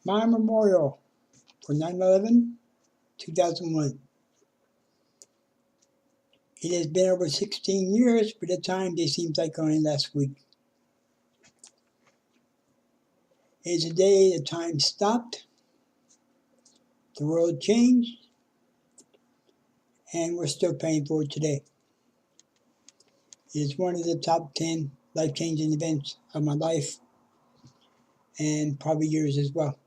My memorial for 9/11/2001. It has been over 16 years, but at times it seems like only last week. It is a day the time stopped, the world changed, and we're still paying for it today. It is one of the top 10 life-changing events of my life, and probably yours as well.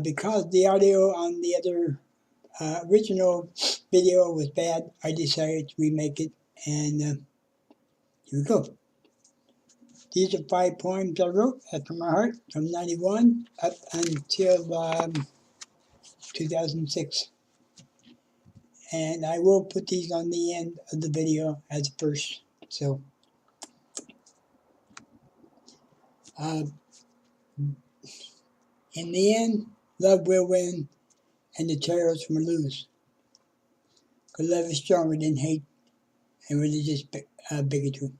Because the audio on the other original video was bad, I decided to remake it, and here we go. These are 5 poems I wrote from my heart from 91 up until 2006. And I will put these on the end of the video as first. So, in the end, love will win and the terrorists will lose. Because love is stronger than hate and religious bigotry.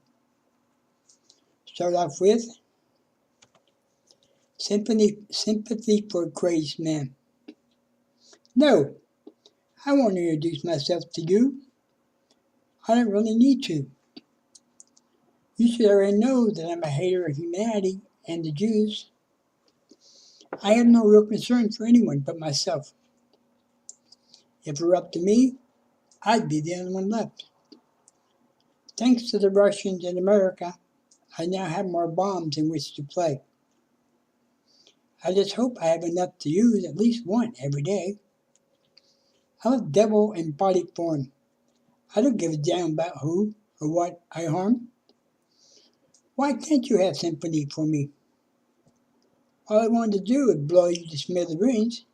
Start off with sympathy for a crazed man. No, I won't introduce myself to you. I don't really need to. You should already know that I'm a hater of humanity and the Jews. I have no real concern for anyone but myself. If it were up to me, I'd be the only one left. Thanks to the Russians and America, I now have more bombs in which to play. I just hope I have enough to use at least one every day. I'm a devil in body form. I don't give a damn about who or what I harm. Why can't you have sympathy for me? All I wanted to do was blow you to smithereens.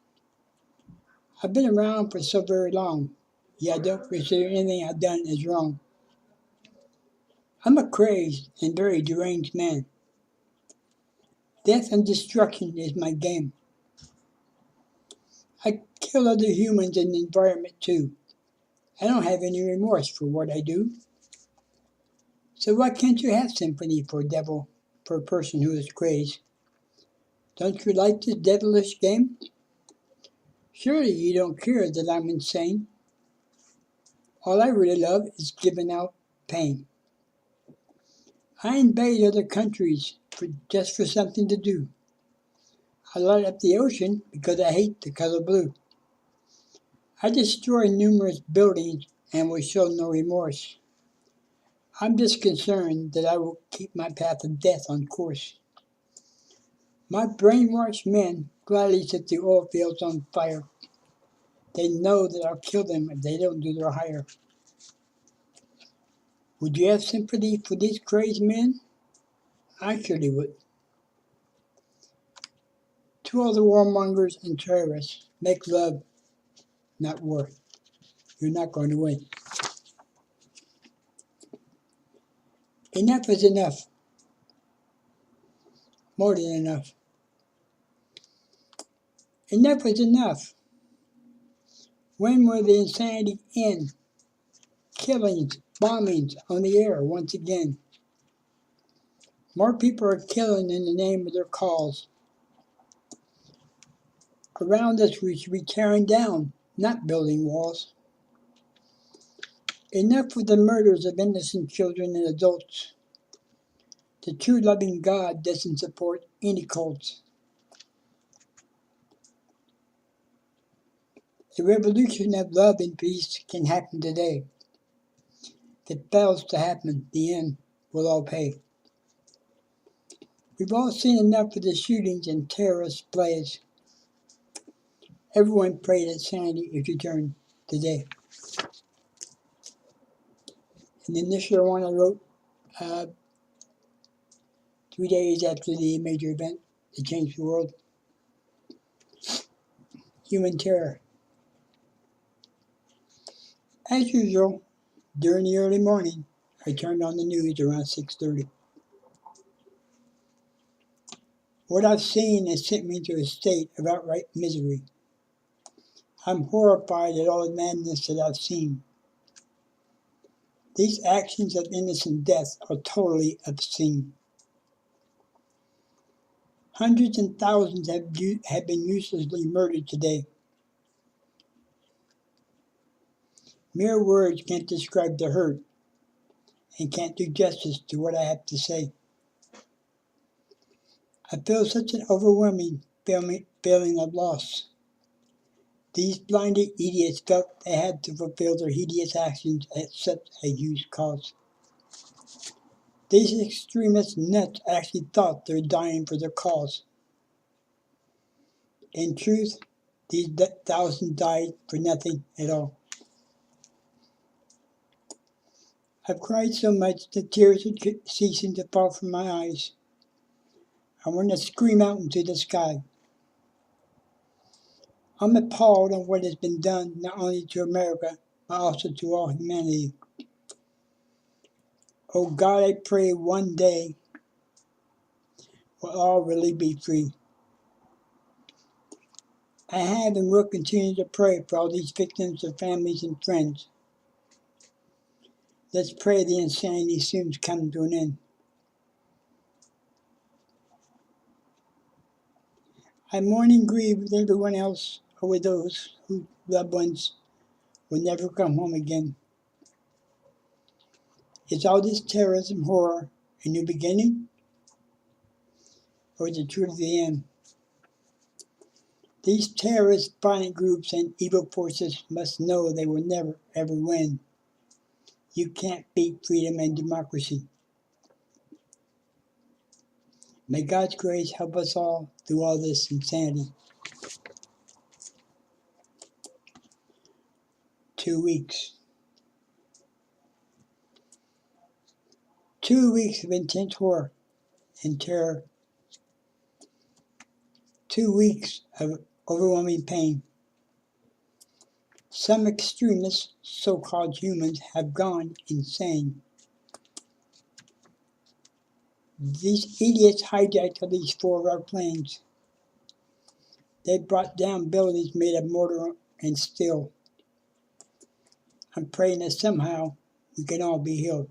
I've been around for so very long, yet I don't consider anything I've done as wrong. I'm a crazed and very deranged man. Death and destruction is my game. I kill other humans and the environment too. I don't have any remorse for what I do. So why can't you have sympathy for a person who is crazed? Don't you like this devilish game? Surely you don't care that I'm insane. All I really love is giving out pain. I invade other countries just for something to do. I light up the ocean because I hate the color blue. I destroy numerous buildings and will show no remorse. I'm just concerned that I will keep my path of death on course. My brainwashed men gladly set the oil fields on fire. They know that I'll kill them if they don't do their hire. Would you have sympathy for these crazed men? I surely would. To all the warmongers and terrorists, make love, not war. You're not going to win. Enough is enough. More than enough. Enough is enough. When will the insanity end? Killings, bombings on the air once again. More people are killing in the name of their cause. Around us we should be tearing down, not building walls. Enough with the murders of innocent children and adults. The true loving God doesn't support any cults. A revolution of love and peace can happen today. If it fails to happen, the end will all pay. We've all seen enough of the shootings and terrorist plays. Everyone pray that sanity is returned today. And the initial one I wrote 3 days after the major event that changed the world. Human terror. As usual, during the early morning, I turned on the news around 6:30. What I've seen has sent me to a state of outright misery. I'm horrified at all the madness that I've seen. These actions of innocent death are totally obscene. Hundreds and thousands have been uselessly murdered today. Mere words can't describe the hurt and can't do justice to what I have to say. I feel such an overwhelming feeling of loss. These blinded idiots felt they had to fulfill their hideous actions at such a huge cost. These extremist nuts actually thought they were dying for their cause. In truth, these thousands died for nothing at all. I've cried so much that tears are ceasing to fall from my eyes. I want to scream out into the sky. I'm appalled at what has been done not only to America, but also to all humanity. Oh God, I pray one day we'll all really be free. I have and will continue to pray for all these victims, their families, and friends. Let's pray the insanity soon comes to an end. I mourn and grieve with everyone else or with those whose loved ones will never come home again. Is all this terrorism horror a new beginning? Or is it truly the end? These terrorist violent groups and evil forces must know they will never ever win. You can't beat freedom and democracy. May God's grace help us all through all this insanity. 2 weeks. 2 weeks of intense horror and terror. 2 weeks of overwhelming pain. Some extremists, so-called humans, have gone insane. These idiots hijacked at least 4 of our planes. They brought down buildings made of mortar and steel. I'm praying that somehow we can all be healed.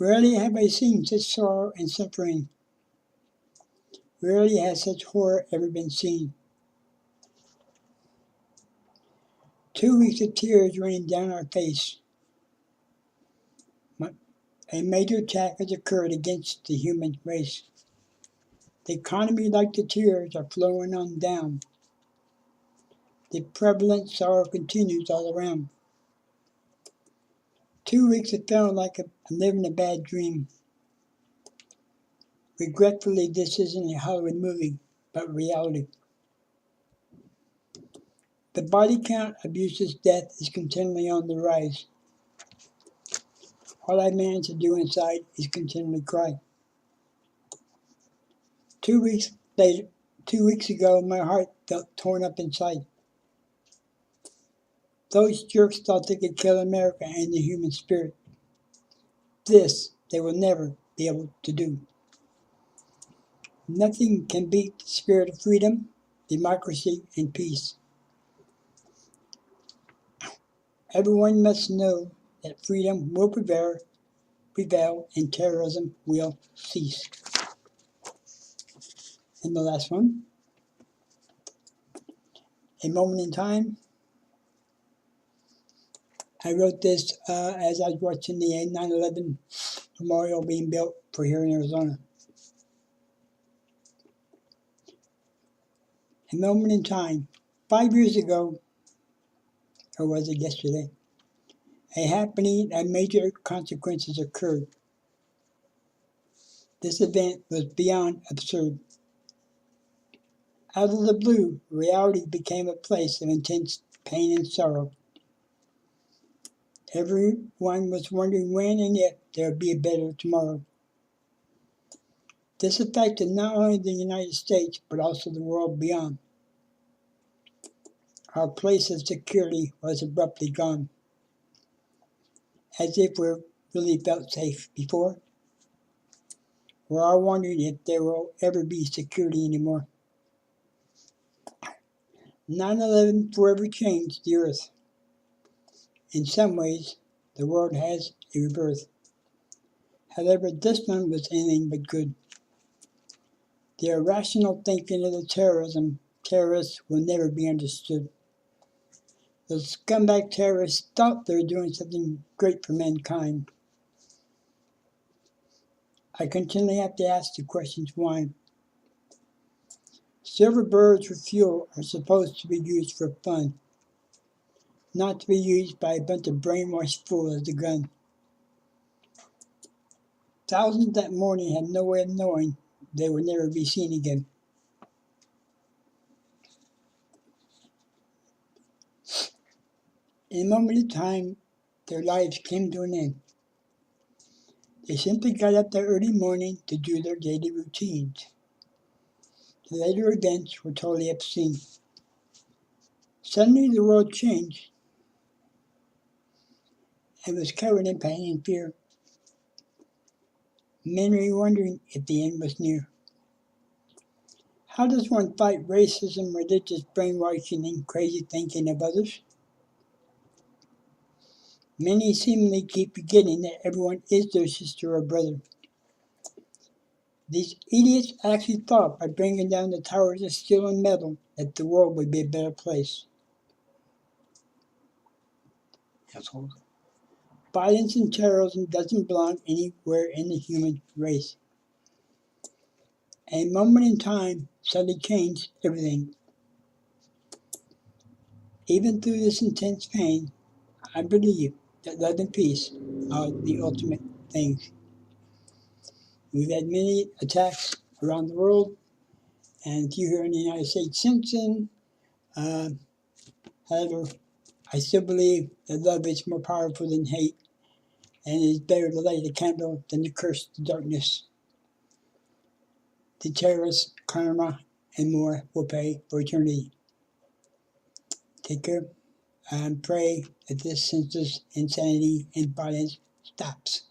Rarely have I seen such sorrow and suffering. Rarely has such horror ever been seen. 2 weeks of tears raining down our face. A major attack has occurred against the human race. The economy, like the tears, are flowing on down. The prevalent sorrow continues all around. 2 weeks have felt like I'm living a bad dream. Regretfully, this isn't a Hollywood movie, but reality. The body count of useless death is continually on the rise. All I manage to do inside is continually cry. 2 weeks later, 2 weeks ago, my heart felt torn up inside. Those jerks thought they could kill America and the human spirit. This they will never be able to do. Nothing can beat the spirit of freedom, democracy, and peace. Everyone must know that freedom will prevail and terrorism will cease. And the last one, a moment in time. I wrote this as I was watching the 9/11 memorial being built for here in Arizona. A moment in time. 5 years ago, or was it yesterday, a happening of major consequences occurred. This event was beyond absurd. Out of the blue, reality became a place of intense pain and sorrow. Everyone was wondering when and if there would be a better tomorrow. This affected not only the United States, but also the world beyond. Our place of security was abruptly gone, as if we really felt safe before. We're all wondering if there will ever be security anymore. 9/11 forever changed the earth. In some ways, the world has a rebirth. However, this one was anything but good. The irrational thinking of the terrorists will never be understood. The scumbag terrorists thought they were doing something great for mankind. I continually have to ask the questions why. Silver birds for fuel are supposed to be used for fun, not to be used by a bunch of brainwashed fools as a gun. Thousands that morning had no way of knowing they would never be seen again. In a moment of time, their lives came to an end. They simply got up that early morning to do their daily routines. The later events were totally obscene. Suddenly the world changed and was covered in pain and fear. Many were wondering if the end was near. How does one fight racism, religious brainwashing, and crazy thinking of others? Many seemingly keep forgetting that everyone is their sister or brother. These idiots actually thought by bringing down the towers of steel and metal that the world would be a better place. Assholes. Violence and terrorism doesn't belong anywhere in the human race. A moment in time suddenly changed everything. Even through this intense pain, I believe that love and peace are the ultimate things. We've had many attacks around the world, and a few here in the United States since then. However, I still believe that love is more powerful than hate, and it is better to light a candle than to curse the darkness. The terrorists, karma, and more will pay for eternity. Take care, and pray that this senseless insanity and violence stops.